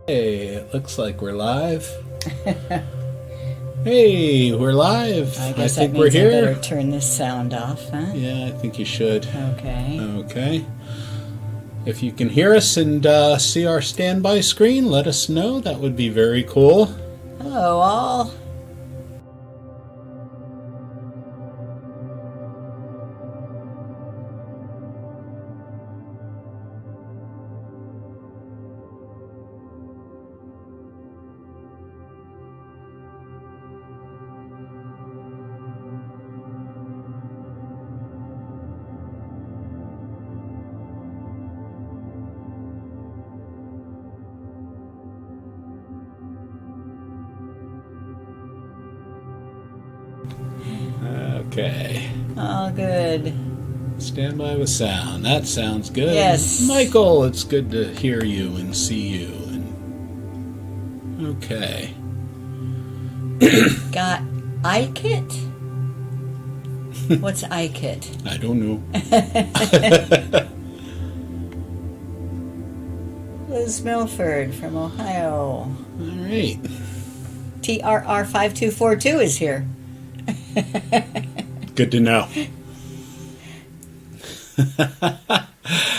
Hey, it looks like we're live. Hey, we're live. I guess think that we're means here. I better turn this sound off, huh? Yeah, I think you should. Okay. Okay. If you can hear us and see our standby screen, let us know. That would be very cool. Hello, all. Okay. All good. Standby with sound. That sounds good. Yes. Michael, it's good to hear you and see you. Okay. Got iKit? What's iKit? I don't know. Liz Milford from Ohio. All right. TRR5242 is here. Good to know.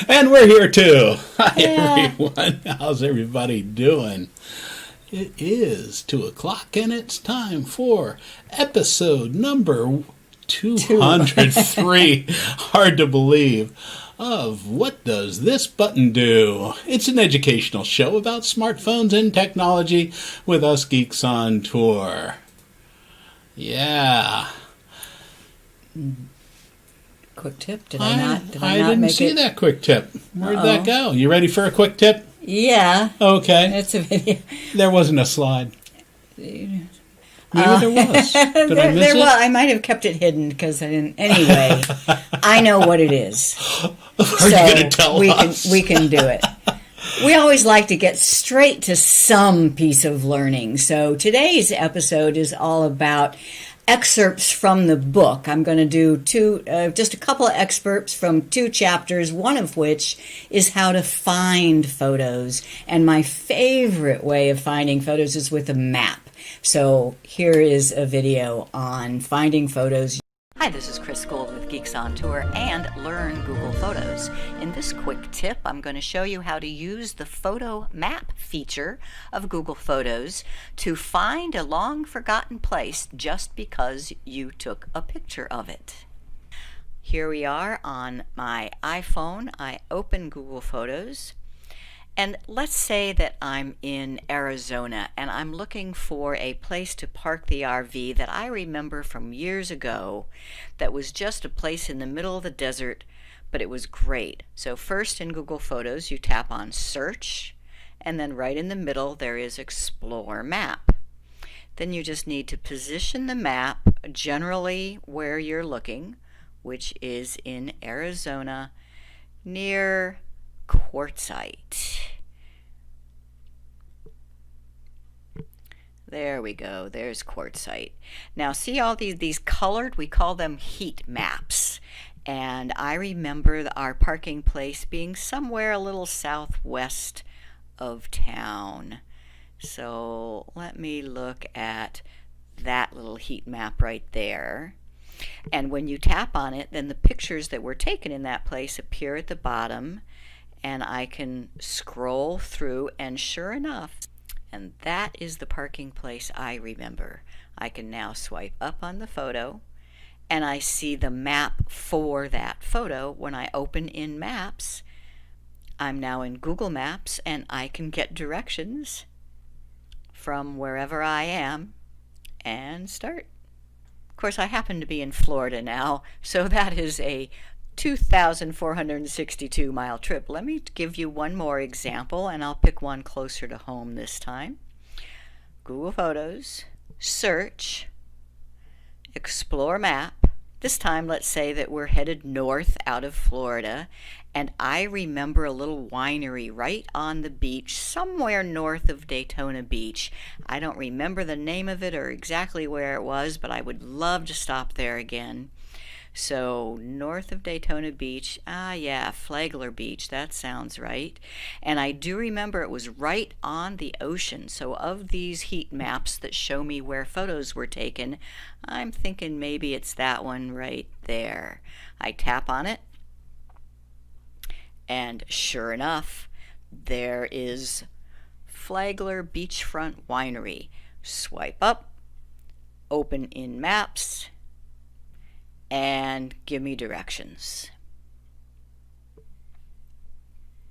And we're here too. Hi, everyone. How's everybody doing? It is 2:00 and it's time for episode number 203. Hard to believe. Of What Does This Button Do? It's an educational show about smartphones and technology with us Geeks on Tour. Yeah. Quick tip? Did I not make it? I didn't see that quick tip. Where'd that go? You ready for a quick tip? Yeah. Okay. It's a video. There wasn't a slide. Maybe there was. Did I miss it? Well, I might have kept it hidden because I didn't. Anyway, I know what it is. Are you going to tell us? We can do it. We always like to get straight to some piece of learning. So today's episode is all about excerpts from the book. I'm going to do just a couple of excerpts from 2 chapters, one of which is how to find photos. And my favorite way of finding photos is with a map. So here is a video on finding photos. Hi, this is Chris Gould with Geeks on Tour and Learn Google Photos. In this quick tip, I'm going to show you how to use the photo map feature of Google Photos to find a long forgotten place just because you took a picture of it. Here we are on my iPhone. I open Google Photos. And let's say that I'm in Arizona and I'm looking for a place to park the RV that I remember from years ago that was just a place in the middle of the desert, but it was great. So first in Google Photos, you tap on Search, and then right in the middle there is Explore Map. Then you just need to position the map generally where you're looking, which is in Arizona near Quartzsite. There we go. There's Quartzsite. Now see all these colored, we call them heat maps. And I remember our parking place being somewhere a little southwest of town. So let me look at that little heat map right there. And when you tap on it, then the pictures that were taken in that place appear at the bottom. And I can scroll through, and sure enough, and that is the parking place I remember. I can now swipe up on the photo, and I see the map for that photo. When I open in Maps, I'm now in Google Maps, and I can get directions from wherever I am and start. Of course, I happen to be in Florida now, so that is a 2,462 mile trip. Let me give you one more example, and I'll pick one closer to home this time. Google Photos, Search, Explore Map. This time, let's say that we're headed north out of Florida, and I remember a little winery right on the beach, somewhere north of Daytona Beach. I don't remember the name of it or exactly where it was, but I would love to stop there again. So north of Daytona Beach, Flagler Beach, that sounds right. And I do remember it was right on the ocean. So of these heat maps that show me where photos were taken, I'm thinking maybe it's that one right there. I tap on it, and sure enough, there is Flagler Beachfront Winery. Swipe up, open in Maps, and give me directions.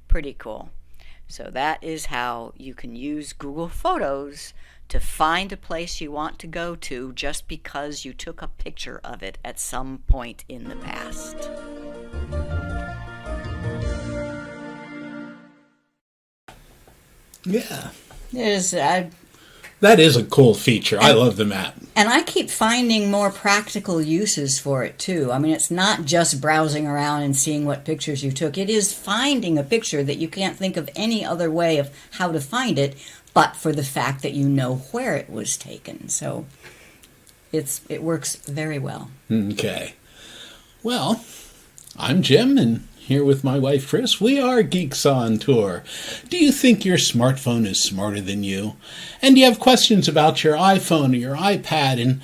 Pretty cool. So that is how you can use Google Photos to find a place you want to go to just because you took a picture of it at some point in the past. Yeah. That is a cool feature. I love the map. And I keep finding more practical uses for it, too. I mean, it's not just browsing around and seeing what pictures you took. It is finding a picture that you can't think of any other way of how to find it, but for the fact that you know where it was taken. So it works very well. Okay. Well, I'm Jim, and here with my wife, Chris, we are Geeks on Tour. Do you think your smartphone is smarter than you? And do you have questions about your iPhone or your iPad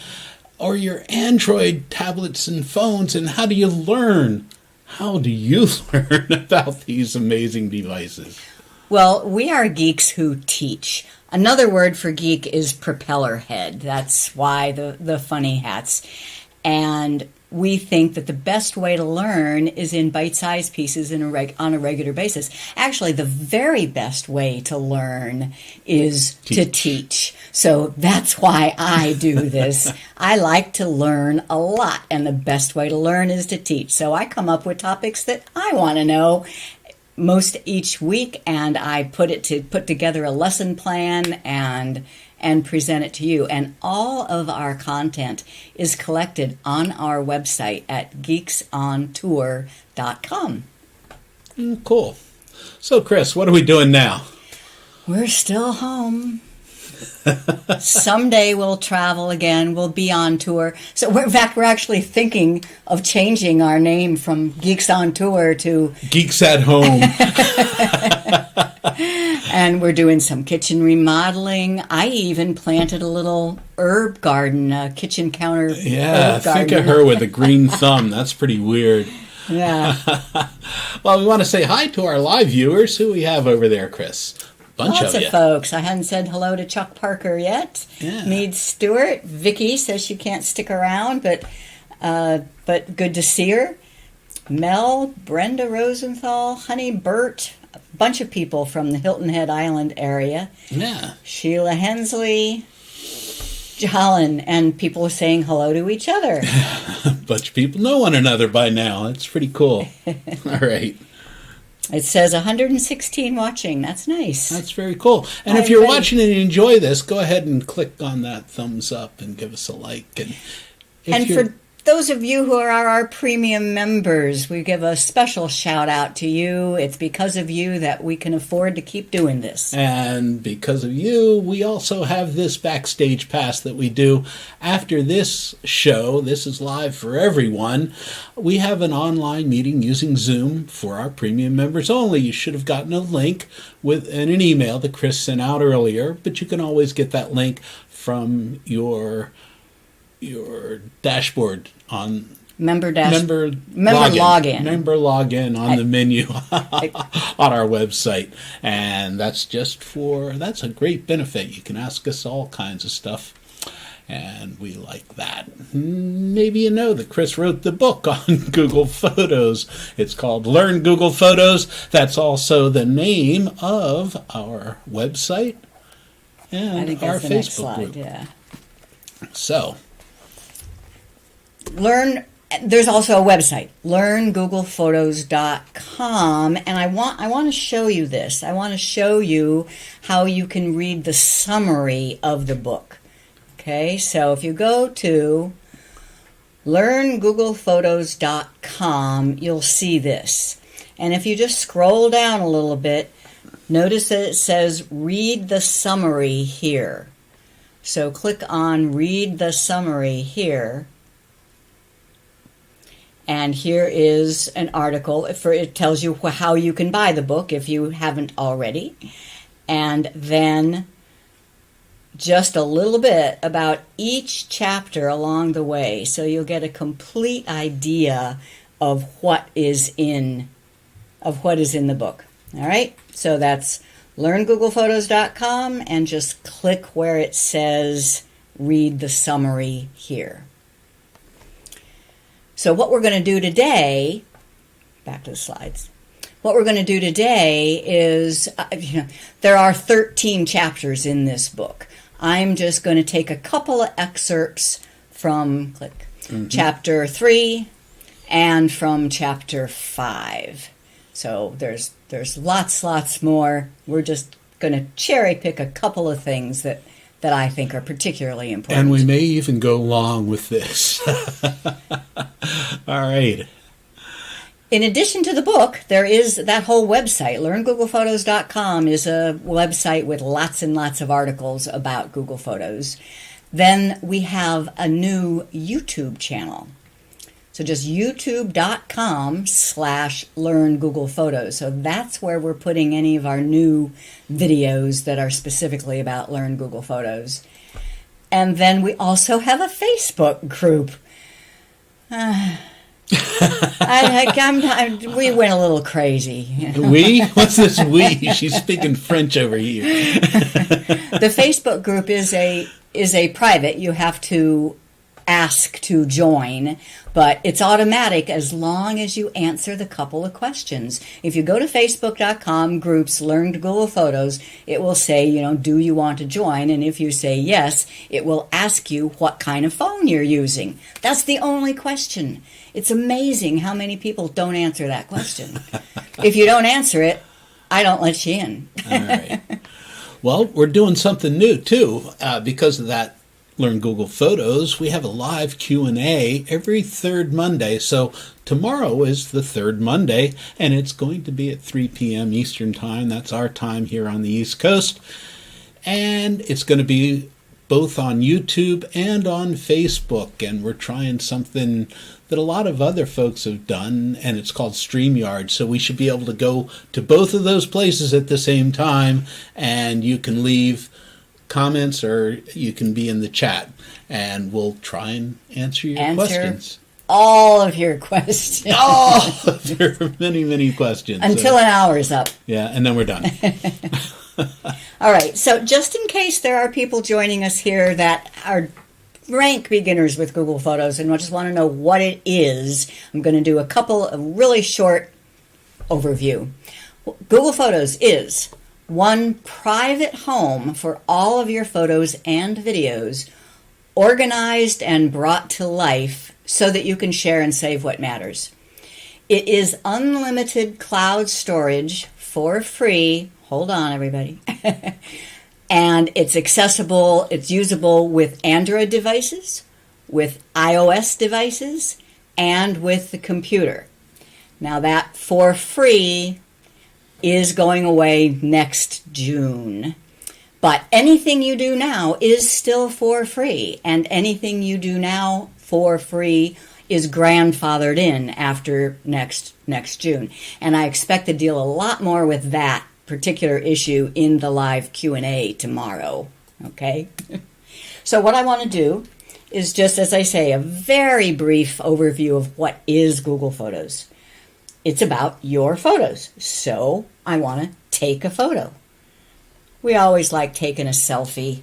or your Android tablets and phones? And how do you learn? How do you learn about these amazing devices? Well, we are geeks who teach. Another word for geek is propeller head. That's why the funny hats. And we think that the best way to learn is in bite-sized pieces on a regular basis. Actually, the very best way to learn is to teach. So that's why I do this. I like to learn a lot, and the best way to learn is to teach. So I come up with topics that I want to know most each week, and I put together a lesson plan and present it to you. And all of our content is collected on our website at geeksontour.com. Cool. So, Chris, what are we doing now? We're still home. Someday we'll travel again. We'll be on tour. So, we're actually thinking of changing our name from Geeks on Tour to Geeks at Home. And we're doing some kitchen remodeling. I even planted a little herb garden, a kitchen counter herb garden. Think of her with a green thumb. That's pretty weird. Yeah. Well, we want to say hi to our live viewers. Who we have over there, Chris? Lots of folks. I hadn't said hello to Chuck Parker yet. Yeah. Meade Stewart. Vicky says she can't stick around, but good to see her. Mel, Brenda Rosenthal, Honey Burt, a bunch of people from the Hilton Head Island area. Yeah. Sheila Hensley, Holland, and people saying hello to each other. A bunch of people know one another by now. That's pretty cool. All right. It says 116 watching. That's nice. That's very cool. And if you're watching and you enjoy this, go ahead and click on that thumbs up and give us a like. And for those of you who are our premium members, we give a special shout out to you. It's because of you that we can afford to keep doing this. And because of you, we also have this backstage pass that we do after this show. This is live for everyone. We have an online meeting using Zoom for our premium members only. You should have gotten a link in an email that Chris sent out earlier, but you can always get that link from your dashboard on member login on the menu on our website. And that's a great benefit. You can ask us all kinds of stuff, and we like that. Maybe you know that Chris wrote the book on Google Photos. It's called Learn Google Photos. That's also the name of our website and our Facebook group. Yeah. So there's also a website, learngooglephotos.com, and I want to show you this. I want to show you how you can read the summary of the book. Okay, so if you go to learngooglephotos.com, you'll see this. And if you just scroll down a little bit, notice that it says read the summary here. So click on read the summary here. And here is an article. It tells you how you can buy the book if you haven't already. And then just a little bit about each chapter along the way, so you'll get a complete idea of what is in the book. All right? So that's learngoogle.photos.com, and just click where it says read the summary here. So what we're going to do today, back to the slides. What we're going to do today is, there are 13 chapters in this book. I'm just going to take a couple of excerpts from chapter 3 and from chapter 5. So there's lots more. We're just going to cherry pick a couple of things that I think are particularly important. And we may even go long with this. All right. In addition to the book, there is that whole website. LearnGooglePhotos.com is a website with lots and lots of articles about Google Photos. Then we have a new YouTube channel. So just youtube.com/LearnGooglePhotos. So that's where we're putting any of our new videos that are specifically about Learn Google Photos. And then we also have a Facebook group. We went a little crazy. We? What's this we? She's speaking French over here. The Facebook group is a private. You have to ask to join, but it's automatic as long as you answer the couple of questions. If you go to facebook.com groups Learn Google Photos, it will say, do you want to join? And if you say yes, it will ask you what kind of phone you're using. That's the only question. It's amazing how many people don't answer that question. If you don't answer it, I don't let you in. All right. Well, we're doing something new too, because of that Learn Google Photos. We have a live Q&A every third Monday. So tomorrow is the third Monday, and it's going to be at 3 p.m. Eastern Time. That's our time here on the East Coast. And it's going to be both on YouTube and on Facebook. And we're trying something that a lot of other folks have done, and it's called StreamYard. So we should be able to go to both of those places at the same time, and you can leave comments or you can be in the chat, and we'll try and answer your questions. All of your questions. All of your many questions. Until an hour's up. Yeah, and then we're done. All right, so just in case there are people joining us here that are rank beginners with Google Photos and just want to know what it is, I'm going to do a couple of really short overview. Google Photos is one private home for all of your photos and videos, organized and brought to life so that you can share and save what matters. It is unlimited cloud storage for free. Hold on, everybody. And it's accessible, it's usable with Android devices, with iOS devices, and with the computer. Now that for free is going away next June. But anything you do now is still for free, and anything you do now for free is grandfathered in after next June. And I expect to deal a lot more with that particular issue in the live Q&A tomorrow. Okay? So what I want to do is just, as I say, a very brief overview of what is Google Photos. It's about your photos. So I want to take a photo. We always like taking a selfie.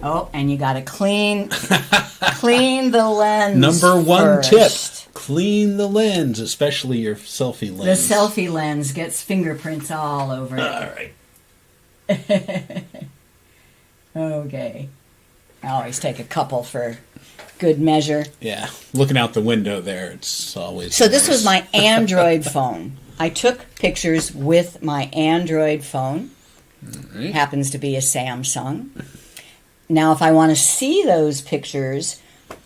Oh, and you got to clean the lens. Number one first. tip, clean the lens, especially your selfie lens. The selfie lens gets fingerprints all over it. All right. Okay. I always take a couple for good measure. Yeah, looking out the window there, it's always So this was my Android phone. I took pictures with my Android phone. Right. Happens to be a Samsung. Now, if I want to see those pictures,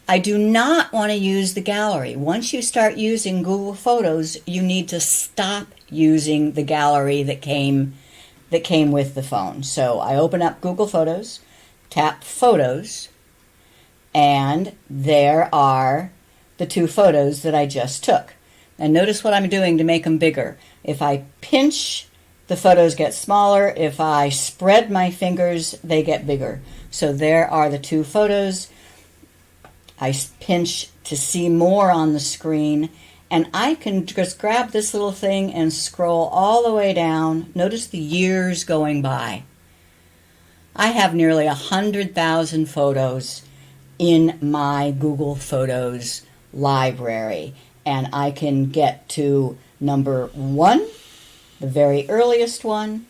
I do not want to use the gallery. Once you start using Google Photos, you need to stop using the gallery that came with the phone. So I open up Google Photos, tap Photos, and there are the the two photos that I just took. And notice what I'm doing to make them bigger. If I pinch, the photos get smaller. If I spread my fingers, they get bigger. So there are the two photos. I pinch to see more on the screen, and I can just grab this little thing and scroll all the way down. Notice the years going by. I have nearly 100,000 photos in my Google Photos library, and I can get to number 1, the very earliest one,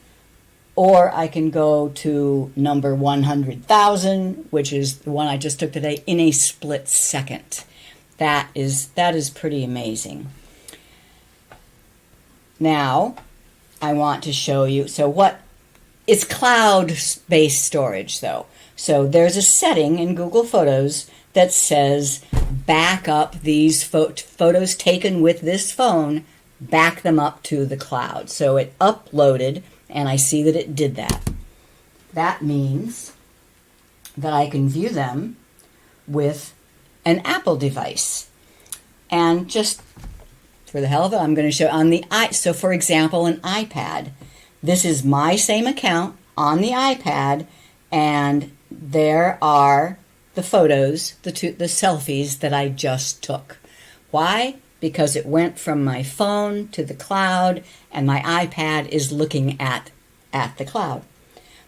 or I can go to number 100,000, which is the one I just took today, in a split second. That is pretty amazing. Now, I want to show you, it's cloud-based storage, though. So there's a setting in Google Photos that says back up these photos taken with this phone, back them up to the cloud. So it uploaded, and I see that it did that. That means that I can view them with an Apple device. And just for the hell of it, I'm going to show on the so for example, an iPad. This is my same account on the iPad, and there are the photos, the selfies that I just took. Why? Because it went from my phone to the cloud, and my iPad is looking at the cloud.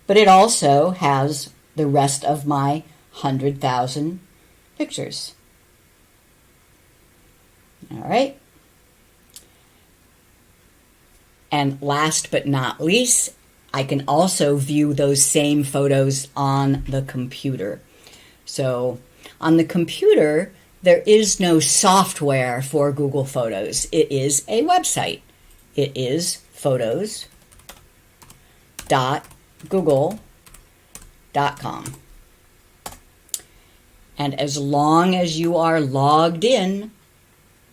But it also has the rest of my 100,000 pictures. All right. And last but not least, I can also view those same photos on the computer. So on the computer, there is no software for Google Photos. It is a website. It is photos.google.com. And as long as you are logged in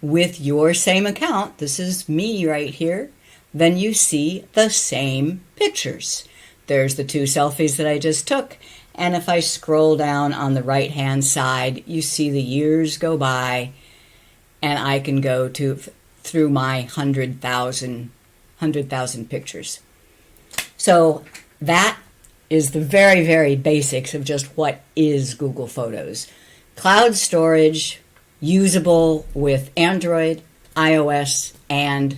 with your same account, this is me right here, then you see the same pictures. There's the two selfies that I just took, and if I scroll down on the right-hand side, you see the years go by, and I can go through my 100,000 pictures. So that is the very, very basics of just what is Google Photos. Cloud storage, usable with Android, iOS, and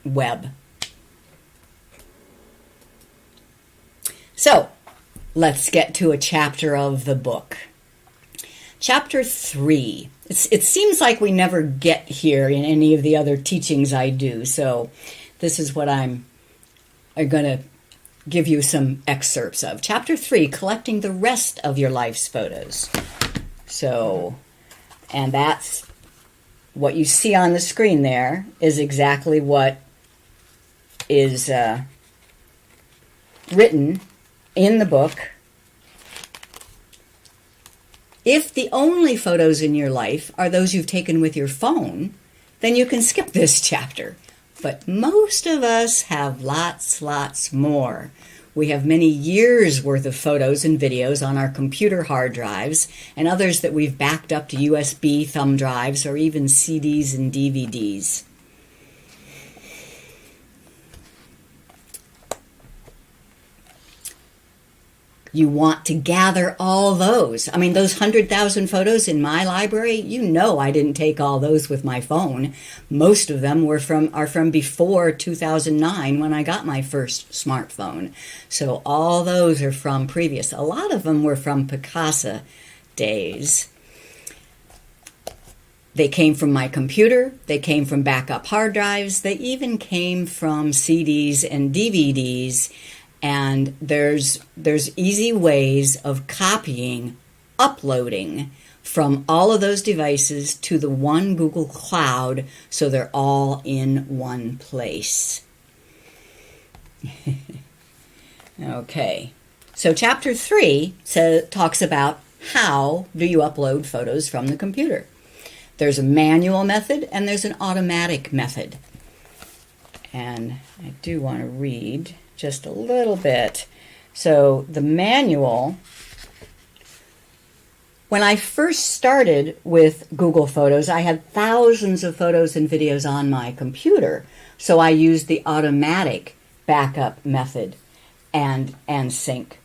web. So, let's get to a chapter of the book. Chapter 3. It seems like we never get here in any of the other teachings I do, so this is what I'm going to give you some excerpts of. Chapter 3, collecting the rest of your life's photos. So, and that's what you see on the screen there is exactly what is written in the book. If the only photos in your life are those you've taken with your phone, then you can skip this chapter. But most of us have lots more. We have many years worth of photos and videos on our computer hard drives, and others that we've backed up to USB thumb drives or even CDs and DVDs. You want to gather all those. I mean, those 100,000 photos in my library, you know I didn't take all those with my phone. Most of them are from before 2009 when I got my first smartphone. So all those are from previous. A lot of them were from Picasa days. They came from my computer. They came from backup hard drives. They even came from CDs and DVDs. And there's easy ways of copying, uploading from all of those devices to the one Google Cloud so they're all in one place. Okay, so chapter 3 talks about how do you upload photos from the computer. There's a manual method and there's an automatic method. And I do want to read just a little bit. So the manual When I first started with Google Photos, I had thousands of photos and videos on my computer, so I used the automatic backup method and sync.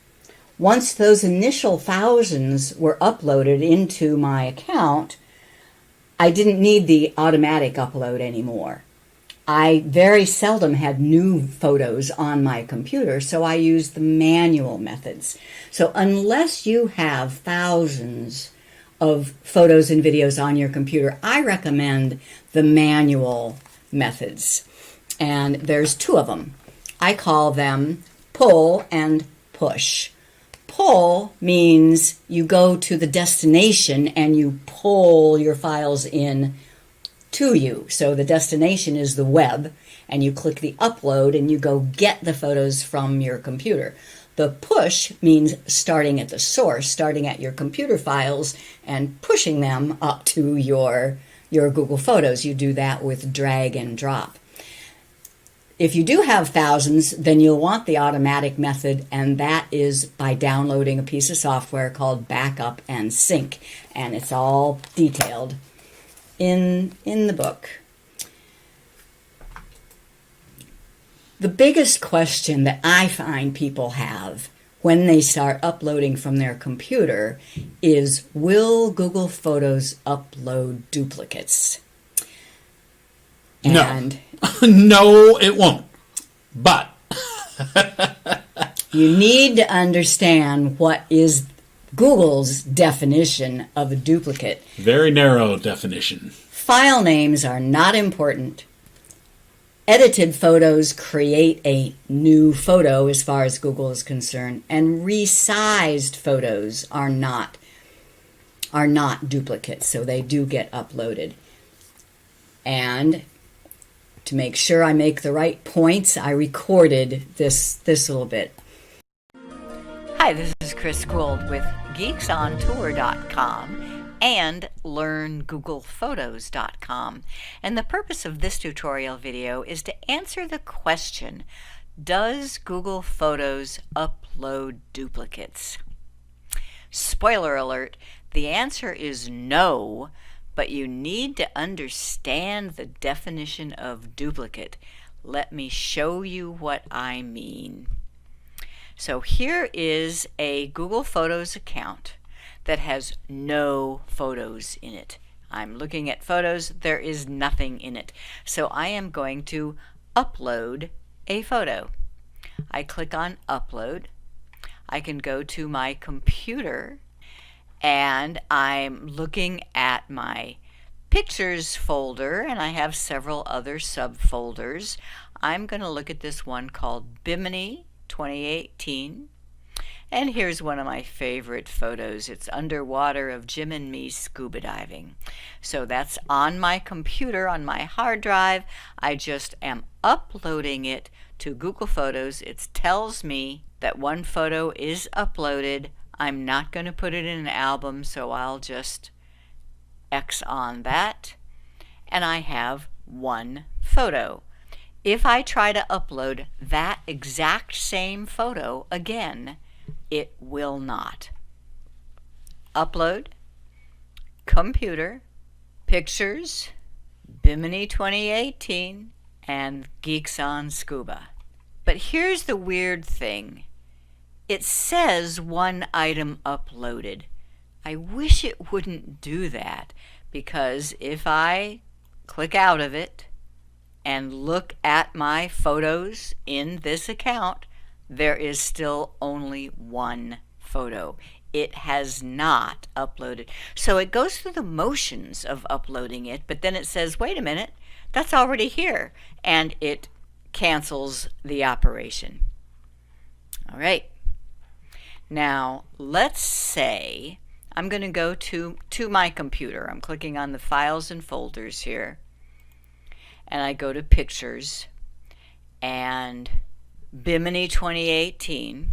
Once those initial thousands were uploaded into my account, I didn't need the automatic upload anymore. I very seldom had new photos on my computer, so I used the manual methods. So unless you have thousands of photos and videos on your computer, I recommend the manual methods. And there's two of them. I call them pull and push. Pull means you go to the destination and you pull your files in to you. So the destination is the web, and you click the upload and you go get the photos from your computer. The push means starting at the source, starting at your computer files and pushing them up to your Google Photos. You do that with drag and drop. If you do have thousands, then you'll want the automatic method, and that is by downloading a piece of software called Backup and Sync, and it's all detailed in the book. The biggest question that I find people have when they start uploading from their computer is, will Google Photos upload duplicates? And no, it won't. But you need to understand what is Google's definition of a duplicate. Very narrow definition. File names are not important. Edited photos create a new photo as far as Google is concerned, and resized photos are not duplicates, so they do get uploaded. And to make sure I make the right points, I recorded this little bit. Hi, this is Chris Gould with geeksontour.com and learngooglephotos.com. And the purpose of this tutorial video is to answer the question, does Google Photos upload duplicates? Spoiler alert, the answer is no, but you need to understand the definition of duplicate. Let me show you what I mean. So here is a Google Photos account that has no photos in it. I'm looking at photos, there is nothing in it. So I am going to upload a photo. I click on upload. I can go to my computer and I'm looking at my pictures folder, and I have several other subfolders. I'm going to look at this one called Bimini 2018. And here's one of my favorite photos. It's underwater of Jim and me scuba diving. So that's on my computer, on my hard drive. I just am uploading it to Google Photos. It tells me that one photo is uploaded. I'm not going to put it in an album, so I'll just X on that. And I have one photo. If I try to upload that exact same photo again, it will not. Upload, computer, pictures, Bimini 2018, and Geeks on Scuba. But here's the weird thing. It says one item uploaded. I wish it wouldn't do that, because if I click out of it and look at my photos in this account, there is still only one photo. It has not uploaded. So it goes through the motions of uploading it, but then it says, wait a minute, that's already here, and it cancels the operation. All right. Now, let's say I'm going to go to my computer. I'm clicking on the files and folders here, and I go to pictures and Bimini 2018.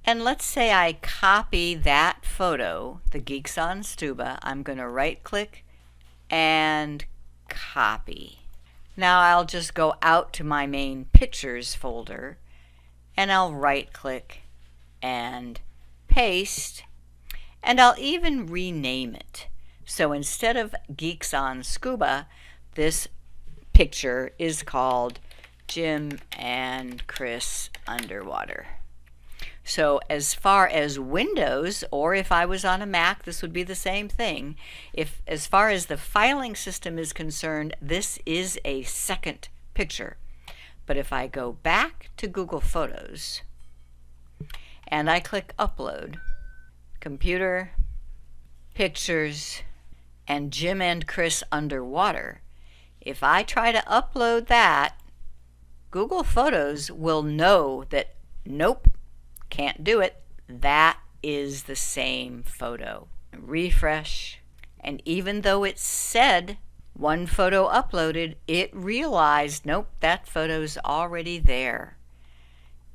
And let's say I copy that photo, the Geeks on Scuba. I'm going to right click and copy. Now I'll just go out to my main pictures folder and I'll right click and paste. And I'll even rename it. So instead of Geeks on Scuba, this picture is called Jim and Chris Underwater. So as far as Windows, or if I was on a Mac, this would be the same thing. As far as the filing system is concerned, this is a second picture. But if I go back to Google Photos and I click Upload, Computer, Pictures, and Jim and Chris Underwater, if I try to upload that, Google Photos will know that, nope, can't do it. That is the same photo. Refresh, and even though it said one photo uploaded, it realized, nope, that photo's already there.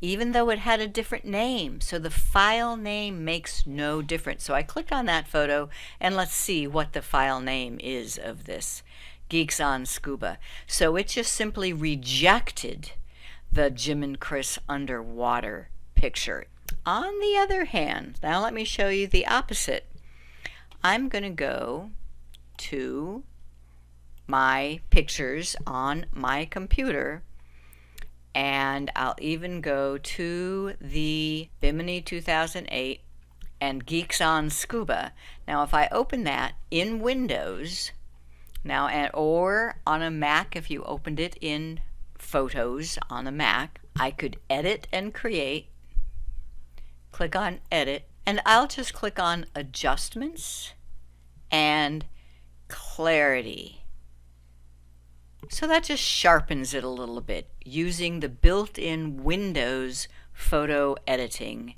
Even though it had a different name, so the file name makes no difference. So I click on that photo, and let's see what the file name is of this, Geeks on Scuba. So it just simply rejected the Jim and Chris Underwater picture. On the other hand, now let me show you the opposite. I'm going to go to my pictures on my computer, and I'll even go to the Bimini 2008 and Geeks on Scuba. Now if I open that in Windows, or on a Mac, if you opened it in Photos on a Mac, I could edit and create. Click on Edit, and I'll just click on Adjustments and Clarity. So that just sharpens it a little bit using the built-in Windows photo editing,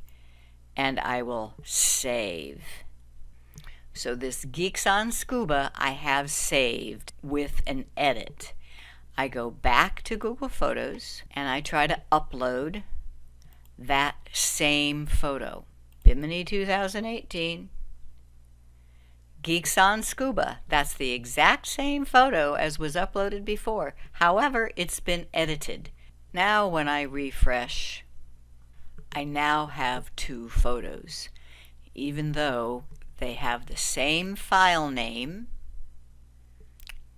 and I will save. So this Geeks on Scuba I have saved with an edit. I go back to Google Photos and I try to upload that same photo. Bimini 2018, Geeks on Scuba. That's the exact same photo as was uploaded before. However, it's been edited. Now when I refresh, I now have two photos, even though they have the same file name,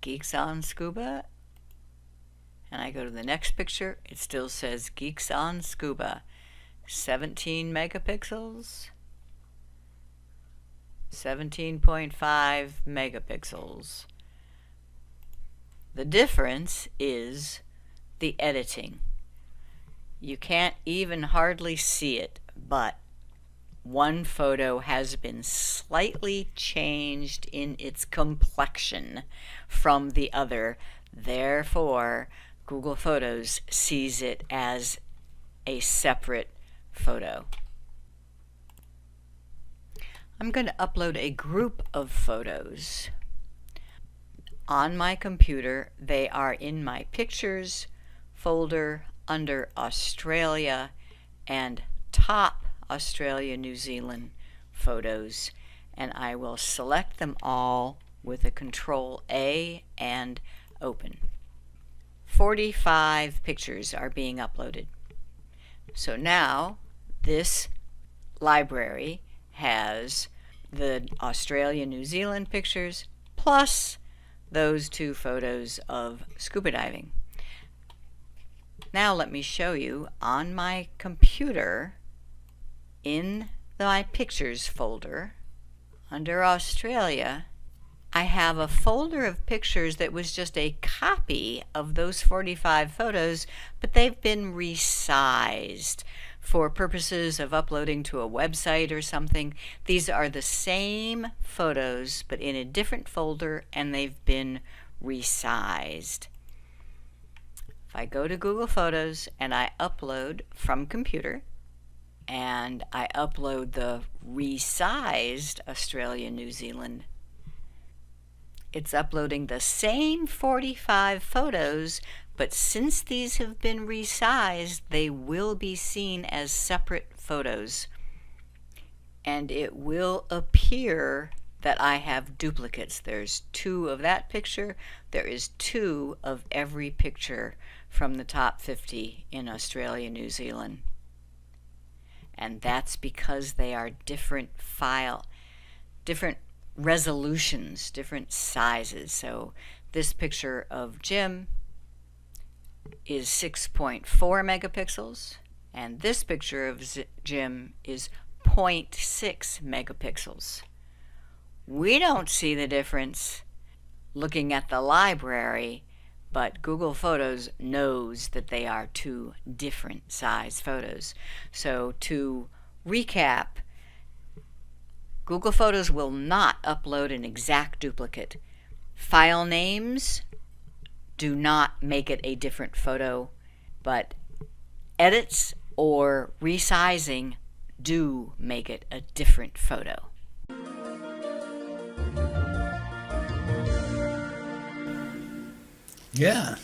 Geeks on Scuba, and I go to the next picture, it still says Geeks on Scuba. 17 megapixels, 17.5 megapixels. The difference is the editing. You can't even hardly see it, but one photo has been slightly changed in its complexion from the other. Therefore, Google Photos sees it as a separate photo. I'm going to upload a group of photos. On my computer, they are in my Pictures folder under Australia and Top Australia New Zealand photos, and I will select them all with a Control A and open. 45 pictures are being uploaded. So now this library has the Australia New Zealand pictures plus those two photos of scuba diving. Now let me show you on my computer in my Pictures folder under Australia, I have a folder of pictures that was just a copy of those 45 photos, but they've been resized for purposes of uploading to a website or something. These are the same photos, but in a different folder, and they've been resized. If I go to Google Photos and I upload from computer, and I upload the resized Australia New Zealand, it's uploading the same 45 photos, but since these have been resized, they will be seen as separate photos. And it will appear that I have duplicates. There's 2 of that picture. There is 2 of every picture from the top 50 in Australia, New Zealand. And that's because they are different file. different resolutions, different sizes. So this picture of Jim is 6.4 megapixels, and this picture of Jim is 0.6 megapixels. We don't see the difference looking at the library, but Google Photos knows that they are two different size photos. So to recap, Google Photos will not upload an exact duplicate. File names do not make it a different photo, but edits or resizing do make it a different photo. Yeah.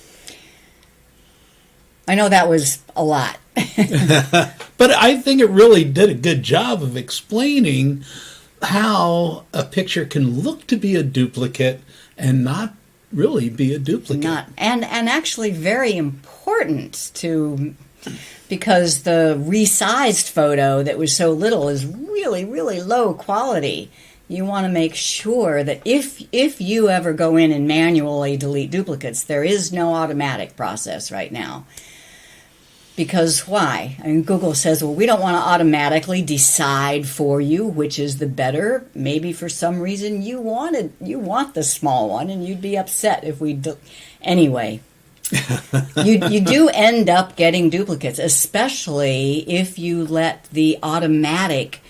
I know that was a lot. But I think it really did a good job of explaining how a picture can look to be a duplicate and not really be a duplicate. And actually very important because the resized photo that was so little is really, really low quality. You want to make sure that if you ever go in and manually delete duplicates, there is no automatic process right now. Because why? I mean, Google says, well, we don't want to automatically decide for you which is the better. Maybe for some reason you want the small one, and you'd be upset if we anyway. You do end up getting duplicates, especially if you let the automatic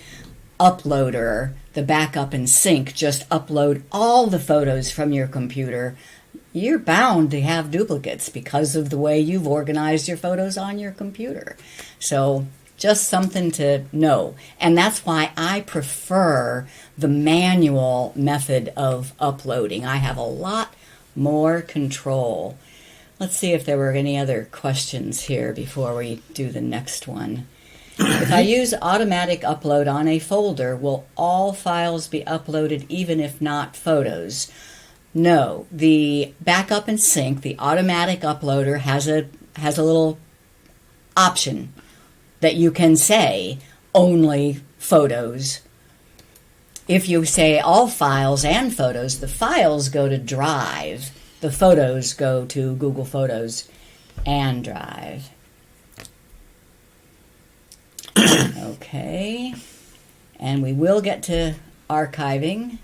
uploader, the backup and sync, just upload all the photos from your computer. You're bound to have duplicates because of the way you've organized your photos on your computer. So just something to know. And that's why I prefer the manual method of uploading. I have a lot more control. Let's see if there were any other questions here before we do the next one. If I use automatic upload on a folder, will all files be uploaded even if not photos? No, the backup and sync, the automatic uploader has a little option that you can say only photos. If you say all files and photos, the files go to Drive. The photos go to Google Photos and Drive. Okay, and we will get to archiving.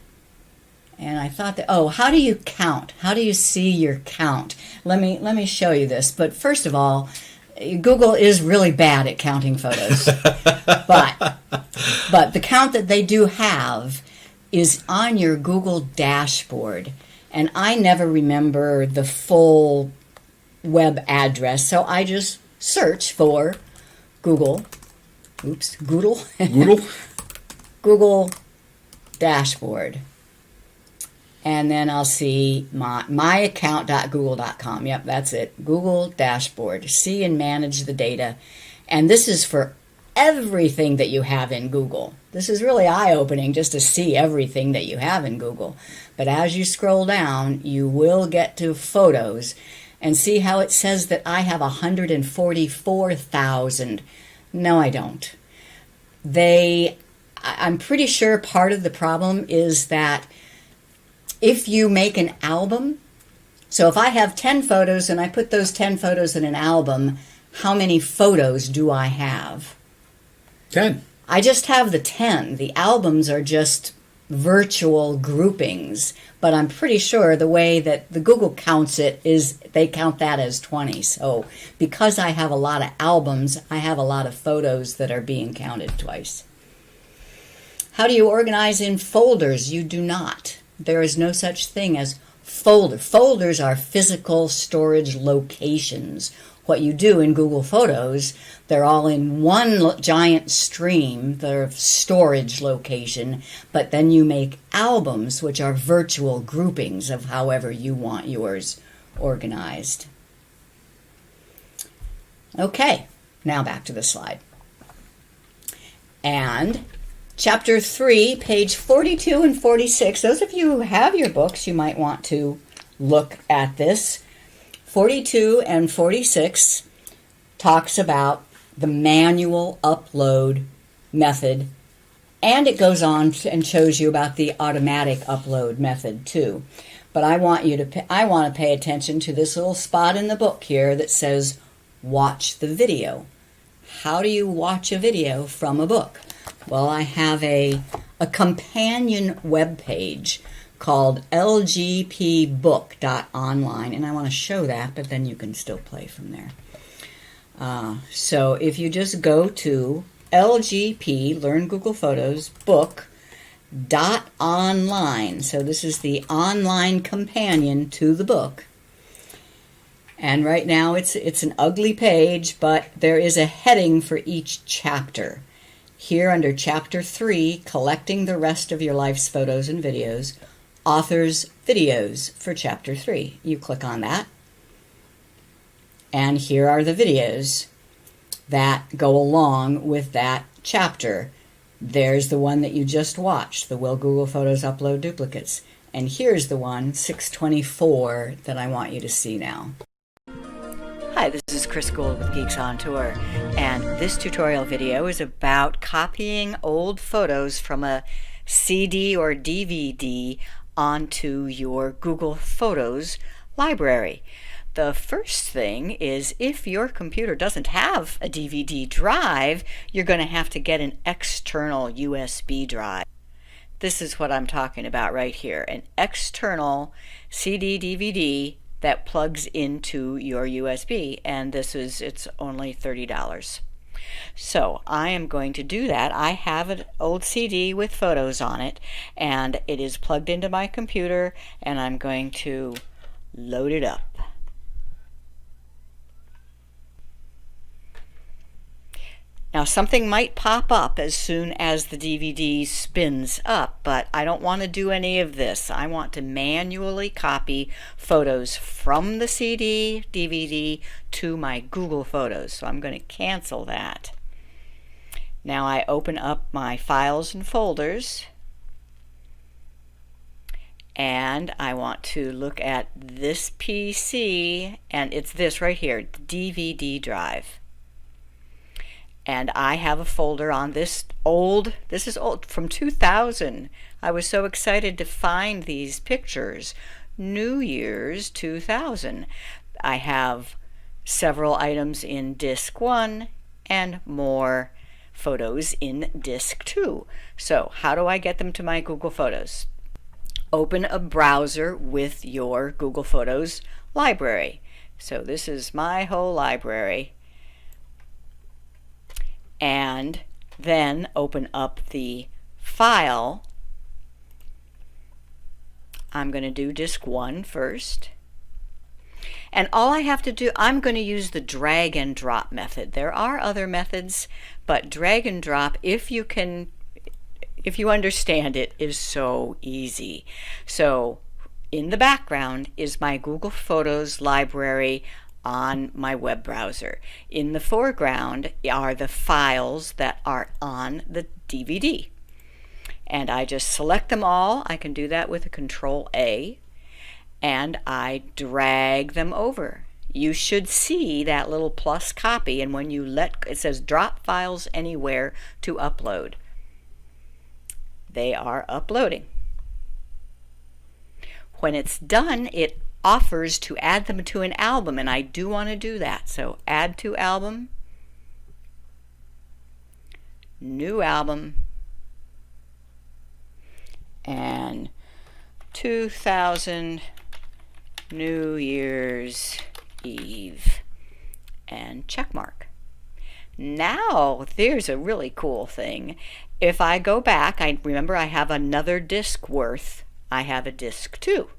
And I thought that, how do you count? How do you see your count? Let me show you this. But first of all, Google is really bad at counting photos. but the count that they do have is on your Google dashboard. And I never remember the full web address, so I just search for Google dashboard. And then I'll see myaccount.google.com. Yep, that's it. Google dashboard. See and manage the data. And this is for everything that you have in Google. This is really eye-opening just to see everything that you have in Google. But as you scroll down, you will get to photos and see how it says that I have 144,000. No, I don't. I'm pretty sure part of the problem is that if you make an album, so if I have 10 photos and I put those 10 photos in an album, how many photos do I have? 10. I just have the 10. The albums are just virtual groupings, but I'm pretty sure the way that the Google counts it is they count that as 20. So because I have a lot of albums, I have a lot of photos that are being counted twice. How do you organize in folders? You do not. There is no such thing as folder. Folders are physical storage locations. What you do in Google Photos, they're all in one giant stream, their storage location, but then you make albums, which are virtual groupings of however you want yours organized. Okay, now back to the slide. And Chapter 3, page 42 and 46. Those of you who have your books, you might want to look at this. 42 and 46 talks about the manual upload method And it goes on and shows you about the automatic upload method too. But I want to pay attention to this little spot in the book here that says watch the video. How do you watch a video from a book? Well, I have a companion web page called lgpbook.online, and I want to show that, but then you can still play from there. So if you just go to LGP, Learn Google Photos, book.online. So this is the online companion to the book. And right now it's an ugly page, but there is a heading for each chapter. Here under Chapter 3, Collecting the Rest of Your Life's Photos and Videos, Author's Videos for Chapter 3. You click on that. And here are the videos that go along with that chapter. There's the one that you just watched, the Will Google Photos Upload Duplicates. And here's the one, 624, that I want you to see now. Hi, this is Chris Gould with Geeks On Tour, and this tutorial video is about copying old photos from a CD or DVD onto your Google Photos library. The first thing is, if your computer doesn't have a DVD drive, you're going to have to get an external USB drive. This is what I'm talking about right here, an external CD DVD that plugs into your USB, and it's only $30. So I am going to do that. I have an old CD with photos on it, and it is plugged into my computer, and I'm going to load it up. Now something might pop up as soon as the DVD spins up, but I don't want to do any of this. I want to manually copy photos from the CD, DVD to my Google Photos. So I'm going to cancel that. Now I open up my files and folders, and I want to look at this PC, and it's this right here, the DVD drive. And I have a folder on this is old, from 2000. I was so excited to find these pictures. New Year's 2000. I have several items in Disk 1 and more photos in Disk 2. So how do I get them to my Google Photos? Open a browser with your Google Photos library. So this is my whole library. And then open up the file. I'm going to do Disk 1 first. And all I have to do, I'm going to use the drag and drop method. There are other methods, but drag and drop, if you understand it, is so easy. So in the background is my Google Photos library on my web browser. In the foreground are the files that are on the DVD. And I just select them all. I can do that with a Control A, and I drag them over. You should see that little plus copy, and when you it says drop files anywhere to upload. They are uploading. When it's done, it offers to add them to an album, and I do want to do that. So add to album, new album, and 2000 New Year's Eve, and check mark. Now there's a really cool thing. If I go back, remember I have another disk worth. I have a Disk 2.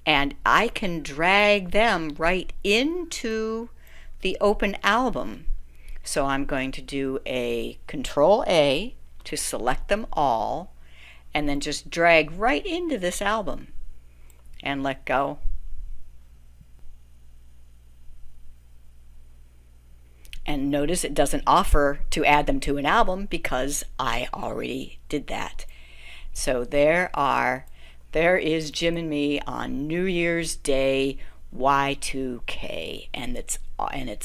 And I can drag them right into the open album. So I'm going to do a Control A to select them all, and then just drag right into this album and let go. And notice it doesn't offer to add them to an album because I already did that. So there is Jim and me on New Year's Day Y2K, and it's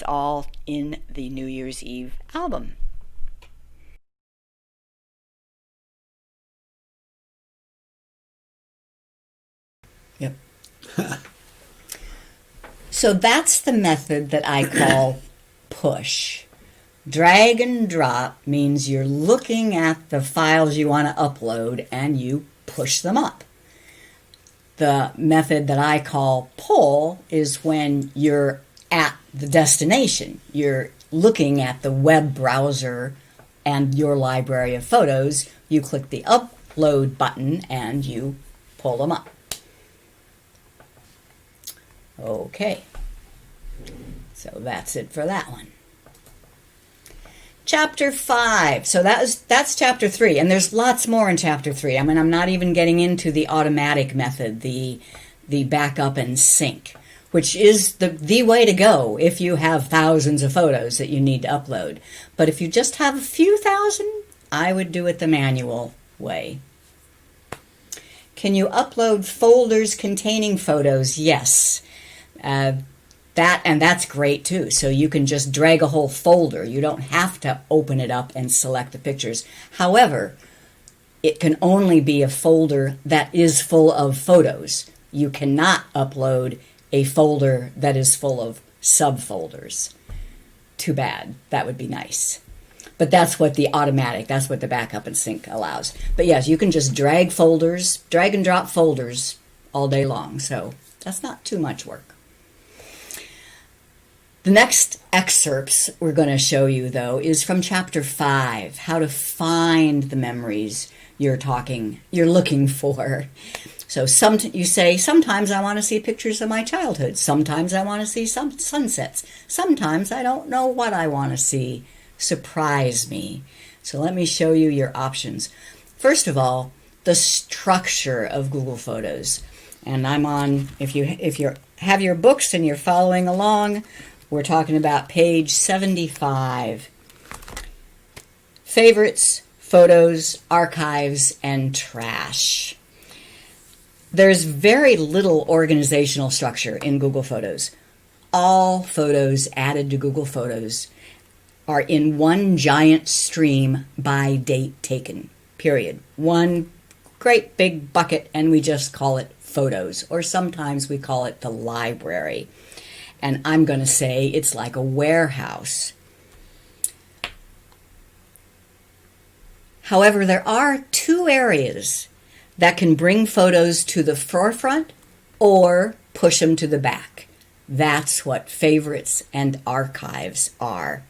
all in the New Year's Eve album. Yep. So that's the method that I call push. Drag and drop means you're looking at the files you want to upload and you push them up. The method that I call pull is when you're at the destination. You're looking at the web browser and your library of photos. You click the upload button and you pull them up. Okay, so that's it for that one. Chapter 5. So that's chapter 3, and there's lots more in chapter 3. I mean, I'm not even getting into the automatic method, the backup and sync, which is the way to go if you have thousands of photos that you need to upload. But if you just have a few thousand, I would do it the manual way. Can you upload folders containing photos? Yes. That's great too. So you can just drag a whole folder. You don't have to open it up and select the pictures. However, it can only be a folder that is full of photos. You cannot upload a folder that is full of subfolders. Too bad. That would be nice. But that's what that's what the backup and sync allows. But yes, you can just drag and drop folders all day long. So that's not too much work. The next excerpts we're going to show you, though, is from chapter 5, how to find the memories you're looking for. So you say, sometimes I want to see pictures of my childhood. Sometimes I want to see some sunsets. Sometimes I don't know what I want to see. Surprise me. So let me show you your options. First of all, the structure of Google Photos. And I'm on, if you have your books and you're following along, we're talking about page 75. Favorites, photos, archives, and trash. There's very little organizational structure in Google Photos. All photos added to Google Photos are in one giant stream by date taken, period. One great big bucket, and we just call it photos, or sometimes we call it the library. And I'm going to say it's like a warehouse. However, there are two areas that can bring photos to the forefront or push them to the back. That's what favorites and archives are.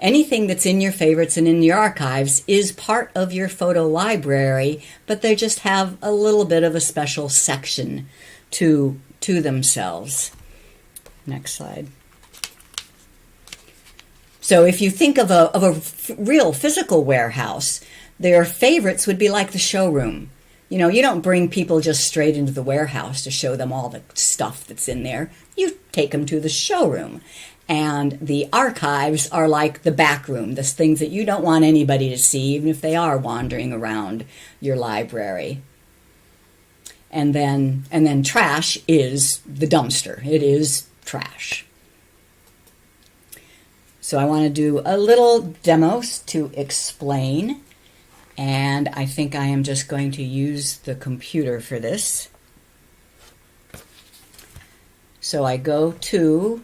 Anything that's in your favorites and in your archives is part of your photo library, but they just have a little bit of a special section to themselves. Next slide. So if you think of a real physical warehouse, their favorites would be like the showroom. You know, you don't bring people just straight into the warehouse to show them all the stuff that's in there. You take them to the showroom. And the archives are like the back room, the things that you don't want anybody to see, even if they are wandering around your library. And then trash is the dumpster. It is trash. So I want to do a little demo to explain, and I think I am just going to use the computer for this. So I go to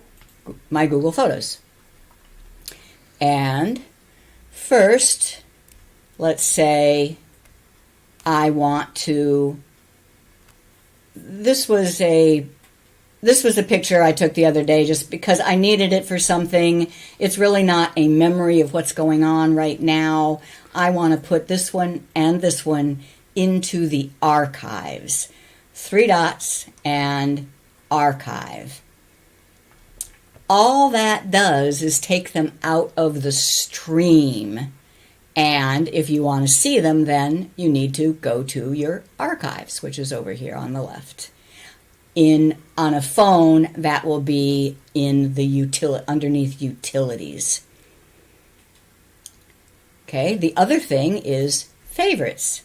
my Google Photos, and first, let's say I want to, this was a picture I took the other day just because I needed it for something. It's really not a memory of what's going on right now. I want to put this one and this one into the archives. 3 dots and archive. All that does is take them out of the stream. And if you want to see them, then you need to go to your archives, which is over here on the left. On a phone, that will be in the underneath utilities. Okay, the other thing is favorites.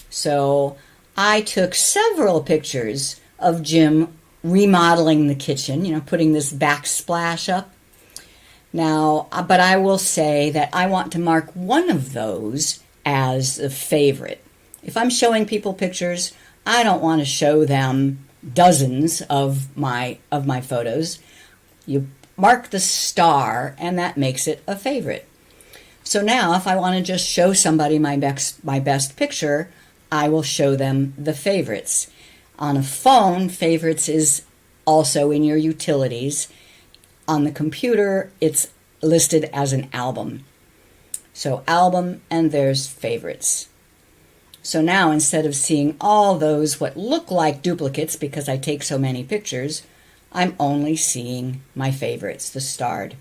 So I took several pictures of Jim remodeling the kitchen, putting this backsplash up. Now, but I will say that I want to mark one of those as a favorite. If I'm showing people pictures, I don't want to show them dozens of my photos, you mark the star, and that makes it a favorite. So now if I want to just show somebody my best picture, I will show them the favorites. On a phone, favorites is also in your utilities. On the computer, it's listed as an album. So album, and there's favorites. So now instead of seeing all those what look like duplicates because I take so many pictures, I'm only seeing my favorites, the starred.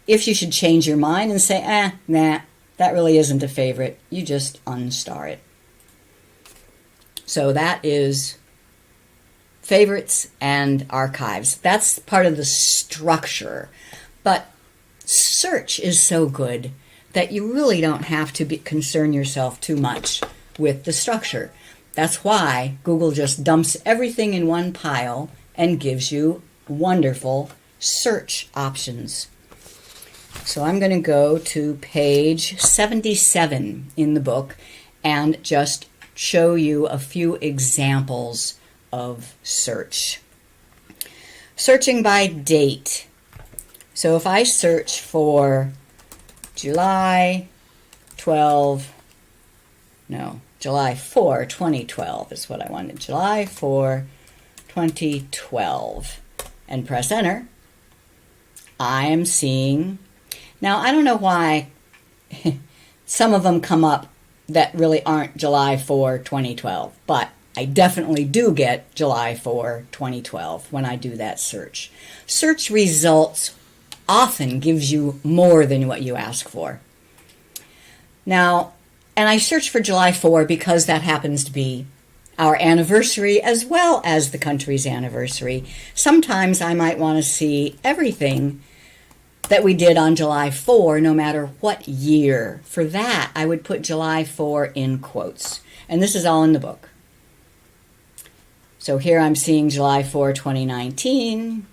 If you should change your mind and say, nah, that really isn't a favorite, you just unstar it. So that is favorites and archives. That's part of the structure. But search is so good that you really don't have to concern yourself too much with the structure. That's why Google just dumps everything in one pile and gives you wonderful search options. So I'm going to go to page 77 in the book and just show you a few examples of search. Searching by date. So if I search for July 4, 2012 is what I wanted. July 4, 2012. And press enter. I am seeing... Now, I don't know why some of them come up that really aren't July 4, 2012, but I definitely do get July 4, 2012 when I do that search. Search results often gives you more than what you ask for. Now, and I search for July 4 because that happens to be our anniversary as well as the country's anniversary. Sometimes I might want to see everything that we did on July 4, no matter what year. For that, I would put July 4 in quotes. And this is all in the book. So here I'm seeing July 4, 2019.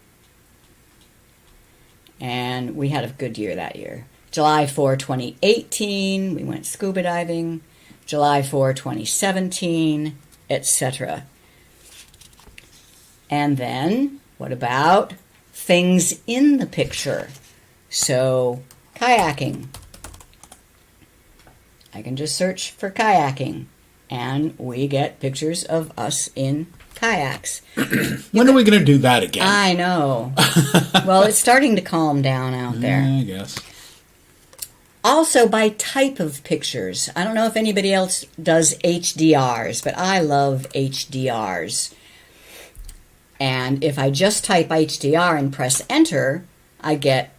And we had a good year that year. July 4, 2018, we went scuba diving. July 4, 2017, etc. And then, what about things in the picture? So, kayaking. I can just search for kayaking, and we get pictures of us in kayaks. When are we going to do that again? I know. Well, it's starting to calm down out there. I guess. Also by type of pictures. I don't know if anybody else does HDRs, but I love HDRs. And if I just type HDR and press enter, I get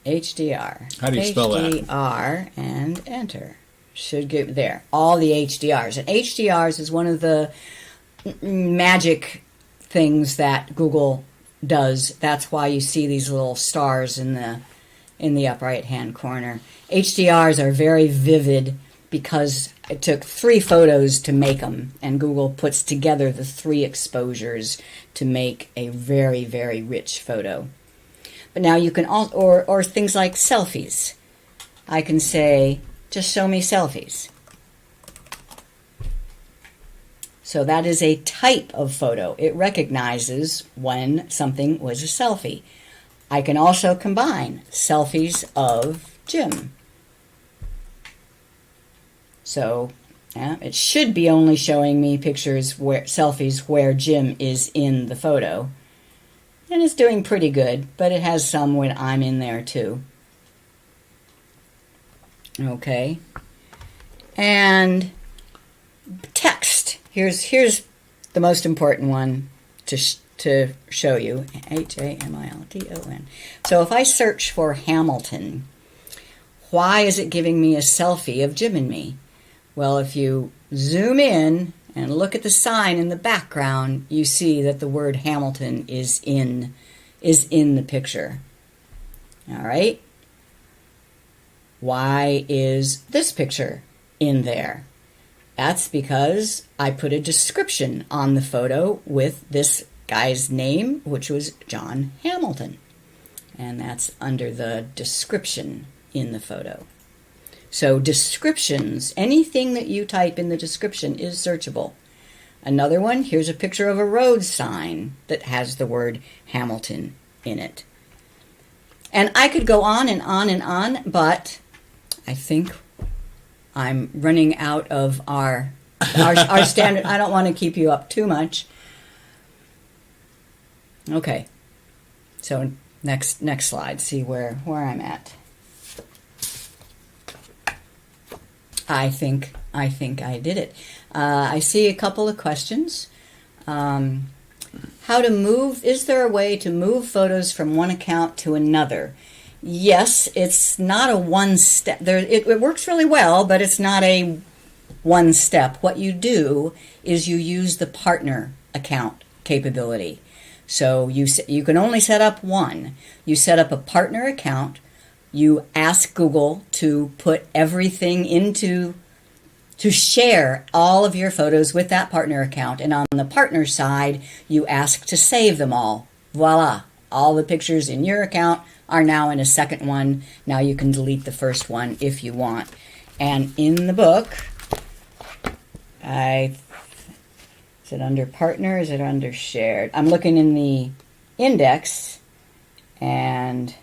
HDR. How do you spell that? HDR and enter. Should get there. All the HDRs. And HDRs is one of the magic things that Google does. That's why you see these little stars in the up right hand corner. HDRs are very vivid because it took 3 photos to make them, and Google puts together the 3 exposures to make a very, very rich photo. But now you can also, or things like selfies. I can say, just show me selfies. So that is a type of photo. It recognizes when something was a selfie. I can also combine selfies of Jim. So it should be only showing me selfies where Jim is in the photo. And it's doing pretty good, but it has some when I'm in there too. Okay. And text. Here's the most important one to show you. Hamilton. So if I search for Hamilton, why is it giving me a selfie of Jim and me? Well, if you zoom in and look at the sign in the background, you see that the word Hamilton is in the picture. All right? Why is this picture in there? That's because I put a description on the photo with this guy's name, which was John Hamilton. And that's under the description in the photo. So descriptions, anything that you type in the description is searchable. Another one, here's a picture of a road sign that has the word Hamilton in it. And I could go on and on and on, but I think I'm running out of our standard. I don't want to keep you up too much. Okay. So next slide, see where I'm at. I think I did it. I see a couple of questions. How to move, is there a way to move photos from one account to another? Yes, it's not a one step. It works really well, but it's not a one step. What you do is you use the partner account capability. So you can only set up one. You set up a partner account. You ask Google to put everything to share all of your photos with that partner account. And on the partner side, you ask to save them all. Voila. All the pictures in your account are now in a second one. Now you can delete the first one if you want. And in the book, is it under partner? Is it under shared? I'm looking in the index and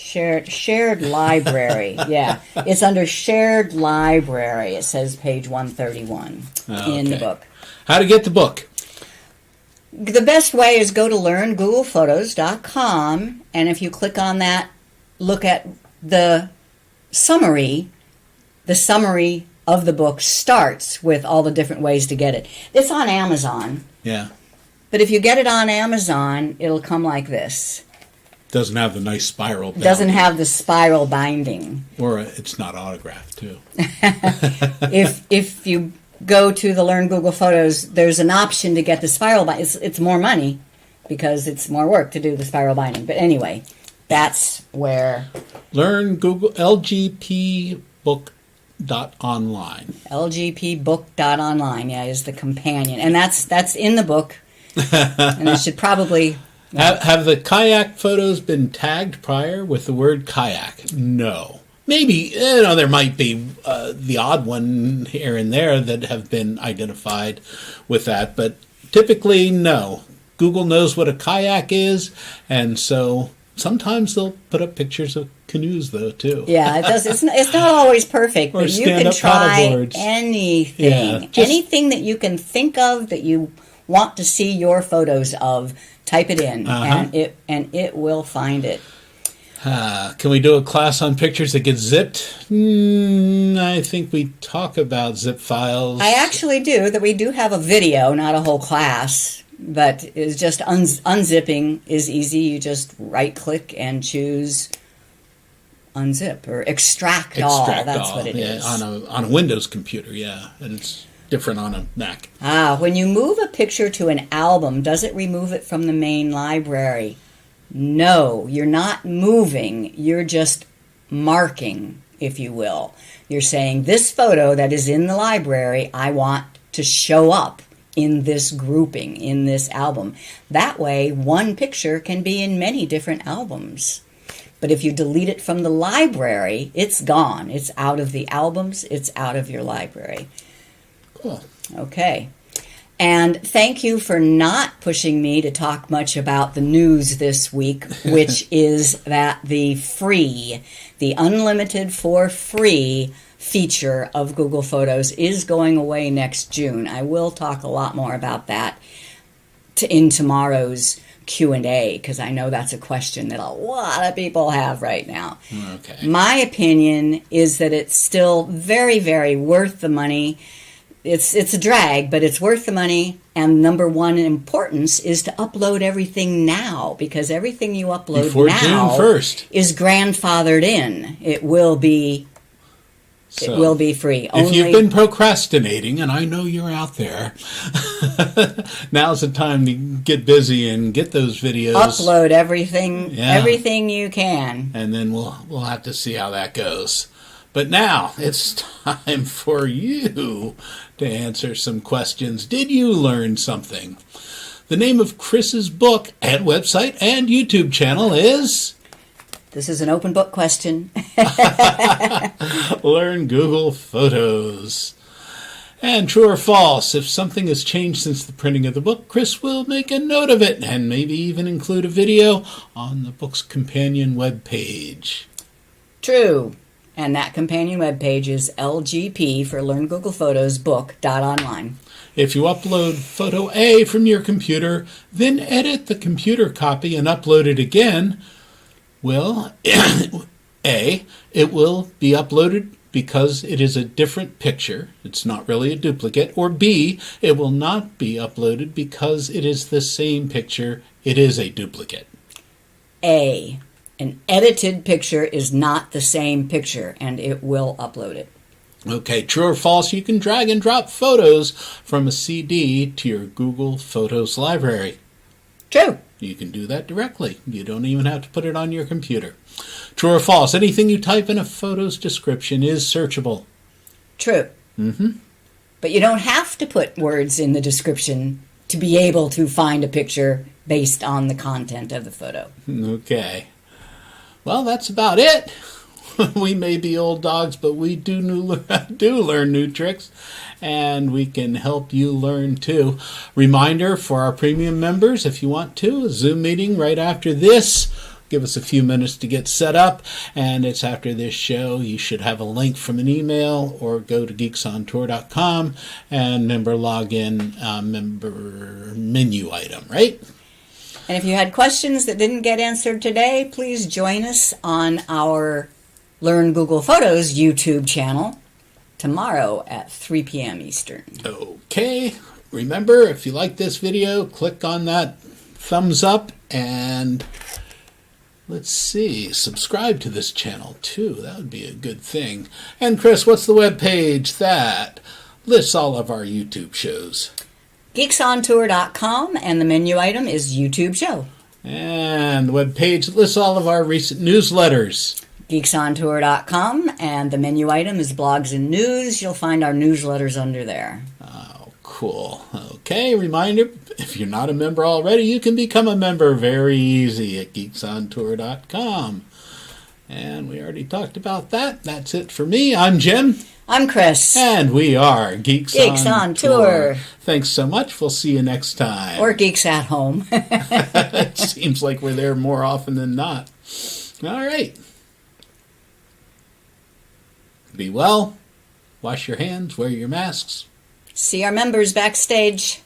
shared library. Yeah, it's under shared library. It says page 131 in the book. How to get the book? The best way is go to learngoogllephotos.com, and if you click on that, look at the summary. The summary of the book starts with all the different ways to get it. It's on Amazon. Yeah. But if you get it on Amazon, it'll come like this. Doesn't have the nice spiral binding. Doesn't have the spiral binding. Or it's not autographed, too. If you go to the Learn Google Photos, there's an option to get the spiral binding. It's more money because it's more work to do the spiral binding. But anyway, that's where... Learn Google lgpbook.online. lgpbook.online, yeah, is the companion. And that's in the book. And it should probably... Have the kayak photos been tagged prior with the word kayak? No. Maybe, there might be the odd one here and there that have been identified with that, but typically, no. Google knows what a kayak is, and so sometimes they'll put up pictures of canoes, though, too. Yeah, it does. It's not always perfect, but you can try anything. Yeah, anything that you can think of that you want to see your photos of. Type it in, and it will find it. Can we do a class on pictures that get zipped? I think we talk about zip files. I actually do. That we do have a video, not a whole class, but it's just unzipping is easy. You just right-click and choose unzip or extract all. That's all. What it is. On a Windows computer, yeah, and it's different on a Mac. When you move a picture to an album, does it remove it from the main library? No, you're not moving. You're just marking, if you will. You're saying this photo that is in the library, I want to show up in this grouping, in this album. That way, one picture can be in many different albums. But if you delete it from the library, it's gone. It's out of the albums. It's out of your library. Cool. Okay. And thank you for not pushing me to talk much about the news this week, which is that the unlimited for free feature of Google Photos is going away next June. I will talk a lot more about that in tomorrow's Q&A, because I know that's a question that a lot of people have right now. Okay. My opinion is that it's still very, very worth the money. It's a drag, but it's worth the money. And number one in importance is to upload everything now, because everything you upload before now June 1st. Is grandfathered in. It will be free. If you've been procrastinating, and I know you're out there, now's the time to get busy and get those videos. Upload everything you can. And then we'll have to see how that goes. But now it's time for you to answer some questions. Did you learn something? The name of Chris's book and website and YouTube channel is This is an open book question. Learn Google Photos. And true or false, if something has changed since the printing of the book, Chris will make a note of it and maybe even include a video on the book's companion webpage. True. And that companion webpage is LGP for Learn Google Photos book.online. If you upload photo A from your computer, then edit the computer copy and upload it again, well, A, it will be uploaded because it is a different picture. It's not really a duplicate. Or B, it will not be uploaded because it is the same picture. It is a duplicate. A, an edited picture is not the same picture, and it will upload it. Okay, true or false, you can drag and drop photos from a CD to your Google Photos library. True. You can do that directly. You don't even have to put it on your computer. True or false, anything you type in a photo's description is searchable. True. Mm-hmm. But you don't have to put words in the description to be able to find a picture based on the content of the photo. Okay. Well, that's about it. We may be old dogs, but we do learn new tricks, and we can help you learn too. Reminder for our premium members, if you want to, a Zoom meeting right after this. Give us a few minutes to get set up, and it's after this show. You should have a link from an email or go to geeksontour.com and member login, member menu item, right? And if you had questions that didn't get answered today, please join us on our Learn Google Photos YouTube channel tomorrow at 3 p.m. Eastern. Okay. Remember, if you like this video, click on that thumbs up and let's see, subscribe to this channel too. That would be a good thing. And Chris, what's the web page that lists all of our YouTube shows? geeksontour.com, and the menu item is YouTube show. And the web page that lists all of our recent newsletters. geeksontour.com, and the menu item is blogs and news. You'll find our newsletters under there. Oh, cool. Okay, reminder, if you're not a member already, you can become a member very easy at geeksontour.com. And we already talked about that. That's it for me. I'm Jim. I'm Chris. And we are Geeks on Tour. Thanks so much. We'll see you next time. Or Geeks at Home. It seems like we're there more often than not. All right. Be well. Wash your hands. Wear your masks. See our members backstage.